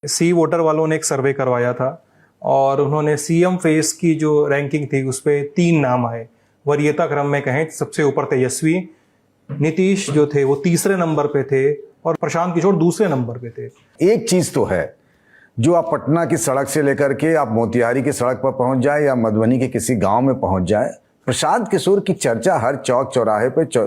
सी voter वालों ने एक सर्वे करवाया था और उन्होंने सीएम फेस की जो रैंकिंग थी उस पर 3 नाम आए। वरीयता क्रम में कहें सबसे ऊपर तेजस्वी, नीतीश जो थे वो तीसरे नंबर पे थे और प्रशांत किशोर दूसरे नंबर पे थे। एक चीज तो है, जो आप पटना की सड़क से लेकर के आप मोतिहारी की सड़क पर पहुंच जाए या मधुबनी के किसी गांव में पहुंच जाए, प्रशांत किशोर की चर्चा हर चौक चौराहे पे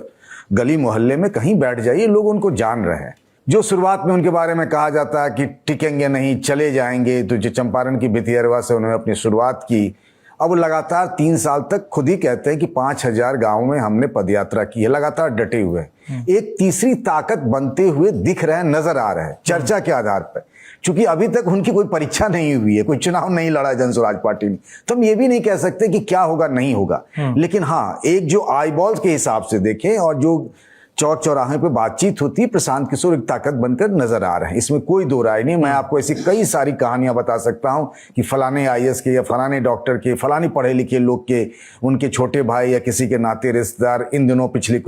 गली मोहल्ले में कहीं बैठ जाइए, लोग उनको जान रहे हैं। जो शुरुआत में उनके बारे में कहा जाता है कि टिकेंगे नहीं, चले जाएंगे, तो जो चंपारण की भितियरवा से उन्होंने अपनी शुरुआत की, अब लगातार 3 साल तक खुद ही कहते हैं कि 5000 गांवों में हमने पदयात्रा की है, लगातार डटे हुए। एक तीसरी ताकत बनते हुए दिख रहे हैं, नजर आ रहे हैं चर्चा के आधार पर। चूंकि अभी तक उनकी कोई परीक्षा नहीं हुई है, कोई चुनाव नहीं लड़ा जन स्वराज पार्टी में, तो हम ये भी नहीं कह सकते कि क्या होगा नहीं होगा। लेकिन हाँ, एक जो आई बॉल्स के हिसाब से देखें और जो चौक चौराहे पे बातचीत होती है, प्रशांत किशोर एक ताकत बनकर नजर आ रहे हैं, इसमें कोई दो राय नहीं। मैं आपको ऐसी कई सारी कहानियां बता सकता हूं कि फलाने आईएएस के या फलाने डॉक्टर के, फलाने पढ़े लिखे लोग के, उनके छोटे भाई या किसी के नाते रिश्तेदार इन दिनों पिछले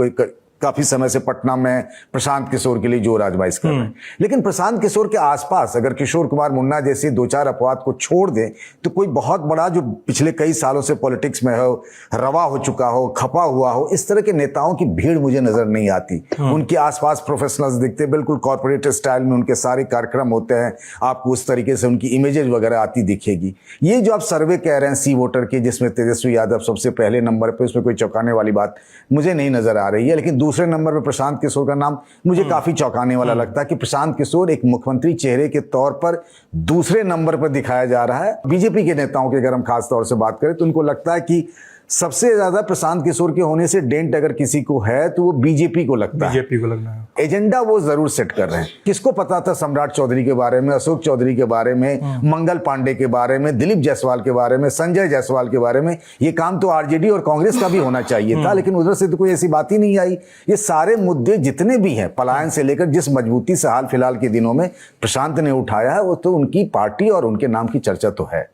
काफी समय से पटना में प्रशांत किशोर के लिए जोर आजमाइश कर रहे हैं। लेकिन प्रशांत किशोर के आसपास अगर किशोर कुमार मुन्ना जैसे 2-4 अपवाद को छोड़ दें तो कोई बहुत बड़ा जो पिछले कई सालों से पॉलिटिक्स में हो, रवा हो चुका हो, खपा हुआ हो, इस तरह के नेताओं की भीड़ मुझे नजर नहीं आती। उनके आसपास प्रोफेशनल्स दिखते, बिल्कुल कॉर्पोरेट स्टाइल में उनके सारे कार्यक्रम होते हैं, आपको उस तरीके से उनकी इमेजेस वगैरह आती दिखेगी। ये जो आप सर्वे कह रहे हैं सी वोटर के, जिसमें तेजस्वी यादव सबसे पहले नंबर पे, उसमें कोई चौंकाने वाली बात मुझे नहीं नजर आ रही है। लेकिन दूसरे नंबर पे प्रशांत किशोर का नाम मुझे काफी चौंकाने वाला लगता है कि प्रशांत किशोर एक मुख्यमंत्री चेहरे के तौर पर दूसरे नंबर पर दिखाया जा रहा है। बीजेपी के नेताओं की अगर हम खास तौर से बात करें तो उनको लगता है कि सबसे ज्यादा प्रशांत किशोर के होने से डेंट अगर किसी को है तो वो बीजेपी को लगता है, बीजेपी को लगना है। एजेंडा वो जरूर सेट कर रहे हैं। किसको पता था सम्राट चौधरी के बारे में, अशोक चौधरी के बारे में, मंगल पांडे के बारे में, दिलीप जायसवाल के बारे में, संजय जायसवाल के बारे में। ये काम तो आरजेडी और कांग्रेस का भी होना चाहिए था, लेकिन उधर से तो कोई ऐसी बात ही नहीं आई। ये सारे मुद्दे जितने भी हैं, पलायन से लेकर जिस मजबूती से हाल फिलहाल के दिनों में प्रशांत ने उठाया है, वो तो उनकी पार्टी और उनके नाम की चर्चा तो है।